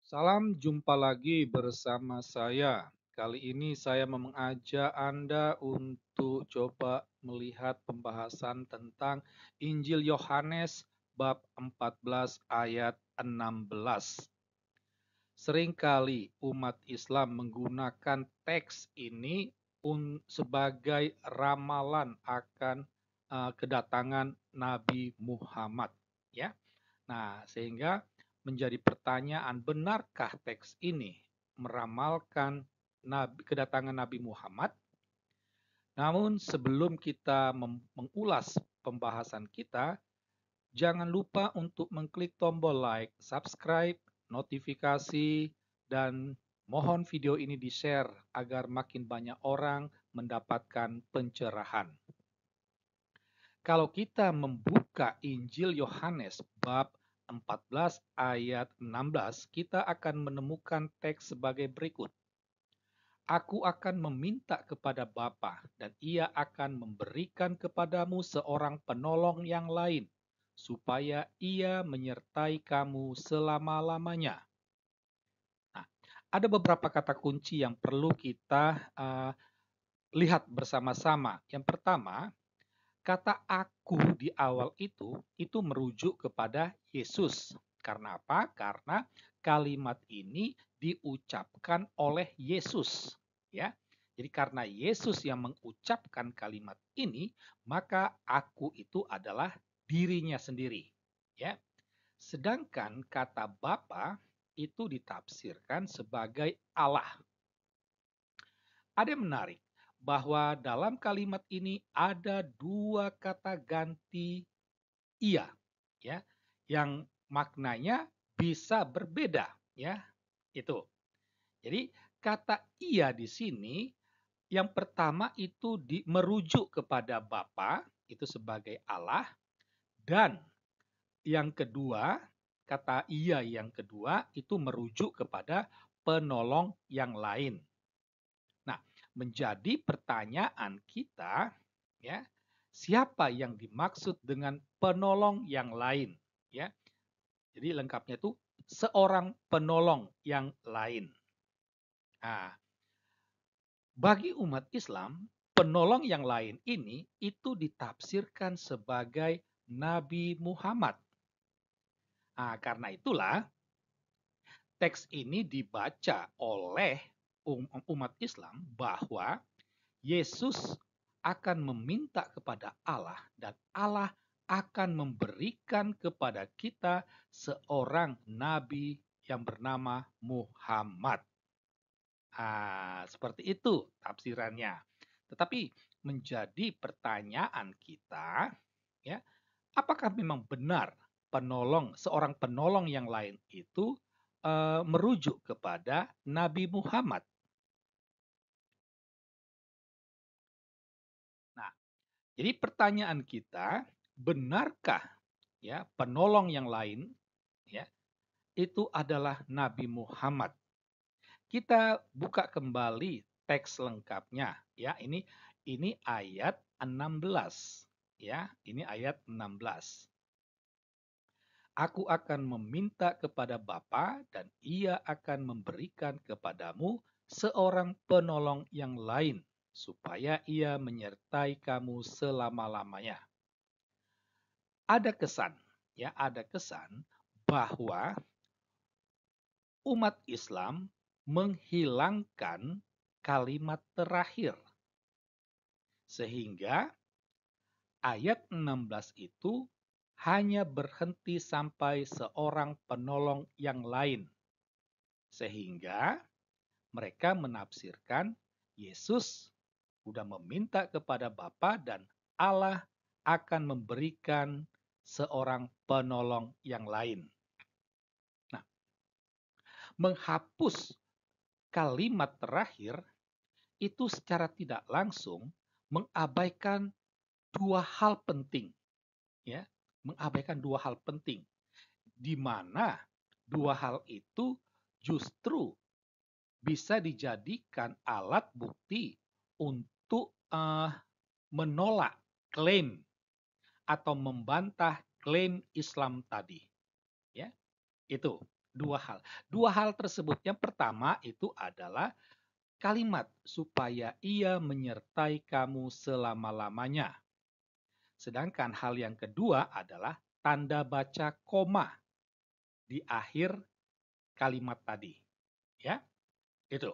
Salam jumpa lagi bersama saya. Kali ini saya mau mengajak Anda untuk coba melihat pembahasan tentang Injil Yohanes bab 14 ayat 16. Seringkali umat Islam menggunakan teks ini sebagai ramalan akan kedatangan Nabi Muhammad, ya. Nah, sehingga menjadi pertanyaan, benarkah teks ini meramalkan kedatangan Nabi Muhammad? Namun sebelum kita mengulas pembahasan kita, jangan lupa untuk mengklik tombol like, subscribe, notifikasi, dan mohon video ini di-share agar makin banyak orang mendapatkan pencerahan. Kalau kita membuka Injil Yohanes bab 14 ayat 16, kita akan menemukan teks sebagai berikut. Aku akan meminta kepada Bapa dan ia akan memberikan kepadamu seorang penolong yang lain, supaya ia menyertai kamu selama-lamanya. Nah, ada beberapa kata kunci yang perlu kita lihat bersama-sama. Yang pertama, kata aku di awal itu merujuk kepada Yesus. Karena apa? Karena kalimat ini diucapkan oleh Yesus, ya. Jadi karena Yesus yang mengucapkan kalimat ini, maka aku itu adalah dirinya sendiri, ya. Sedangkan kata Bapa itu ditafsirkan sebagai Allah. Ada yang menarik bahwa dalam kalimat ini ada dua kata ganti ia, ya, yang maknanya bisa berbeda, ya. Itu. Jadi kata ia di sini yang pertama itu merujuk kepada Bapa itu sebagai Allah, dan yang kedua, kata ia yang kedua itu merujuk kepada penolong yang lain. Nah, menjadi pertanyaan kita, ya, siapa yang dimaksud dengan penolong yang lain, ya? Jadi lengkapnya itu seorang penolong yang lain. Nah, bagi umat Islam, penolong yang lain ini itu ditafsirkan sebagai Nabi Muhammad. Nah, karena itulah teks ini dibaca oleh umat Islam bahwa Yesus akan meminta kepada Allah dan Allah akan memberikan kepada kita seorang nabi yang bernama Muhammad. Seperti itu tafsirannya. Tetapi menjadi pertanyaan kita, ya, apakah memang benar seorang penolong yang lain itu merujuk kepada Nabi Muhammad? Nah, jadi pertanyaan kita, benarkah ya penolong yang lain ya itu adalah Nabi Muhammad? Kita buka kembali teks lengkapnya ya. Ini ayat 16 ya. Ini ayat 16. Aku akan meminta kepada Bapa dan ia akan memberikan kepadamu seorang penolong yang lain supaya ia menyertai kamu selama-lamanya. Ada kesan bahwa umat Islam menghilangkan kalimat terakhir. Sehingga ayat 16 itu hanya berhenti sampai seorang penolong yang lain. Sehingga mereka menafsirkan Yesus sudah meminta kepada Bapa dan Allah akan memberikan seorang penolong yang lain. Nah, menghapus kalimat terakhir itu secara tidak langsung mengabaikan dua hal penting, ya, mengabaikan dua hal penting, di mana dua hal itu justru bisa dijadikan alat bukti untuk menolak klaim atau membantah klaim Islam tadi, ya. Itu. Dua hal. Dua hal tersebut. Yang pertama itu adalah kalimat supaya ia menyertai kamu selama-lamanya. Sedangkan hal yang kedua adalah tanda baca koma di akhir kalimat tadi. Ya, itu.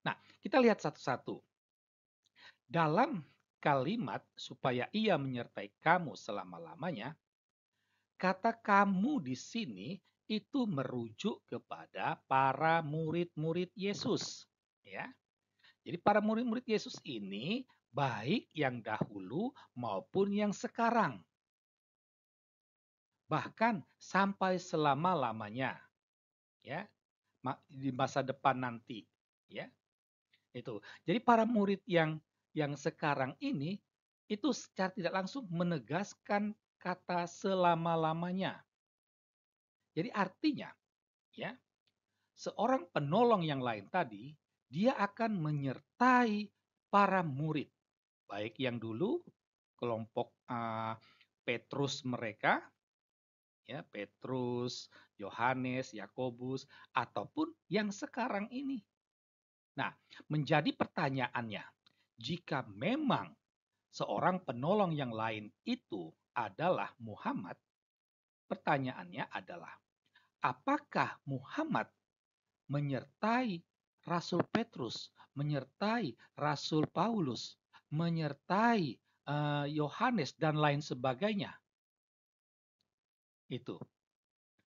Nah, kita lihat satu-satu. Dalam kalimat supaya ia menyertai kamu selama-lamanya, kata kamu di sini itu merujuk kepada para murid-murid Yesus, ya. Jadi para murid-murid Yesus ini baik yang dahulu maupun yang sekarang, bahkan sampai selama-lamanya, ya, di masa depan nanti, ya. Itu. Jadi para murid yang sekarang ini itu secara tidak langsung menegaskan kata selama-lamanya. Jadi artinya, ya, seorang penolong yang lain tadi, dia akan menyertai para murid, baik yang dulu kelompok Petrus mereka, ya, Petrus, Yohanes, Yakobus, ataupun yang sekarang ini. Nah, menjadi pertanyaannya, jika memang seorang penolong yang lain itu adalah Muhammad, pertanyaannya adalah, apakah Muhammad menyertai Rasul Petrus, menyertai Rasul Paulus, menyertai Yohanes dan lain sebagainya? Itu.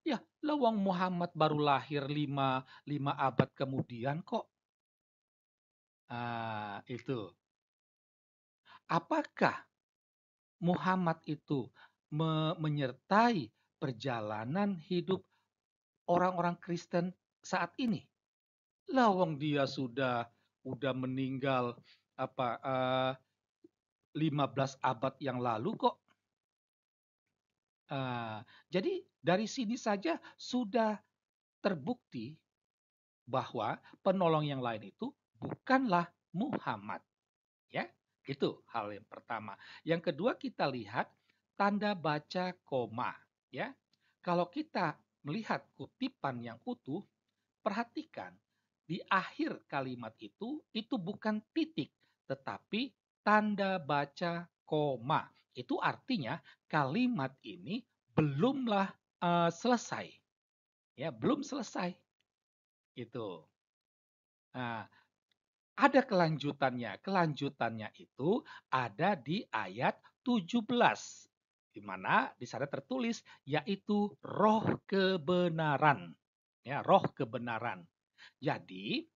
Ya, lawang Muhammad baru lahir lima abad kemudian kok. Itu. Apakah Muhammad itu menyertai perjalanan hidup orang-orang Kristen saat ini? Lawang dia sudah meninggal apa 15 abad yang lalu kok. Jadi dari sini saja sudah terbukti bahwa penolong yang lain itu bukanlah Muhammad. Ya, itu hal yang pertama. Yang kedua kita lihat tanda baca koma. Ya, kalau kita melihat kutipan yang utuh, perhatikan di akhir kalimat itu bukan titik, tetapi tanda baca koma. Itu artinya kalimat ini belumlah selesai. Ya, belum selesai. Itu. Nah, ada kelanjutannya. Kelanjutannya itu ada di ayat 17. Di mana di sana tertulis yaitu roh kebenaran. Ya, roh kebenaran. Jadi,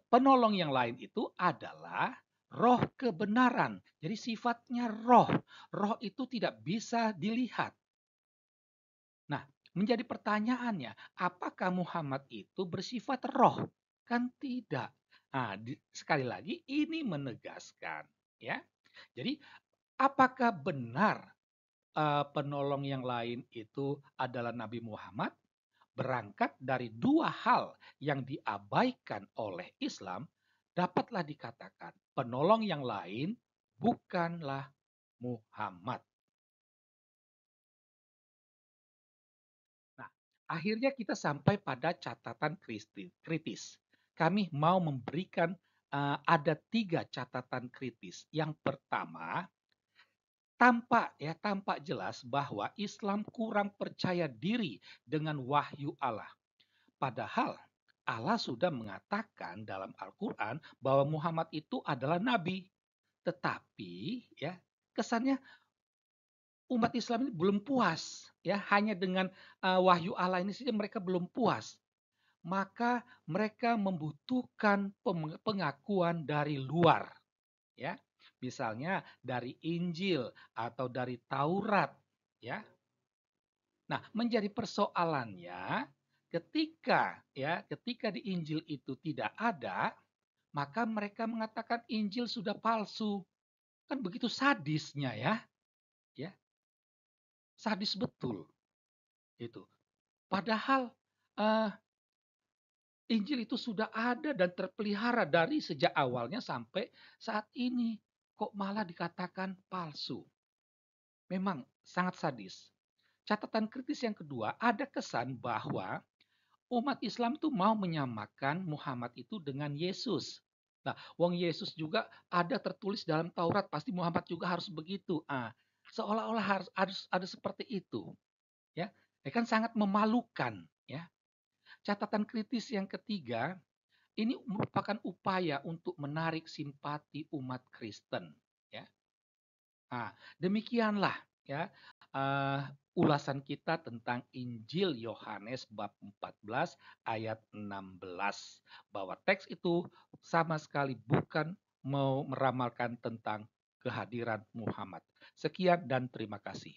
penolong yang lain itu adalah roh kebenaran. Jadi sifatnya roh. Roh itu tidak bisa dilihat. Nah, menjadi pertanyaannya, apakah Muhammad itu bersifat roh? Kan tidak. Nah, sekali lagi ini menegaskan, ya. Jadi, apakah benar penolong yang lain itu adalah Nabi Muhammad? Berangkat dari dua hal yang diabaikan oleh Islam, dapatlah dikatakan penolong yang lain bukanlah Muhammad. Nah, akhirnya kita sampai pada catatan kritis. Kami mau memberikan ada 3 catatan kritis. Yang pertama, tampak jelas bahwa Islam kurang percaya diri dengan wahyu Allah. Padahal Allah sudah mengatakan dalam Al-Quran bahwa Muhammad itu adalah nabi. Tetapi ya kesannya umat Islam ini belum puas, ya, hanya dengan wahyu Allah ini saja mereka belum puas. Maka mereka membutuhkan pengakuan dari luar, ya. Misalnya dari Injil atau dari Taurat, ya. Nah, menjadi persoalannya ketika di Injil itu tidak ada, maka mereka mengatakan Injil sudah palsu. Kan begitu sadisnya, ya. Ya, sadis betul itu. Padahal eh, Injil itu sudah ada dan terpelihara dari sejak awalnya sampai saat ini. Kok malah dikatakan palsu? Memang sangat sadis. Catatan kritis yang kedua, ada kesan bahwa Umat Islam tuh mau menyamakan Muhammad itu dengan Yesus. Nah, wong Yesus juga ada tertulis dalam Taurat, pasti Muhammad juga harus begitu. Seolah-olah harus ada seperti itu, ya. Kan sangat memalukan, ya. Catatan kritis yang ketiga, ini merupakan upaya untuk menarik simpati umat Kristen, ya. Demikianlah, ya, eee, ulasan kita tentang Injil Yohanes bab 14 ayat 16, bahwa teks itu sama sekali bukan mau meramalkan tentang kehadiran Muhammad. Sekian dan terima kasih.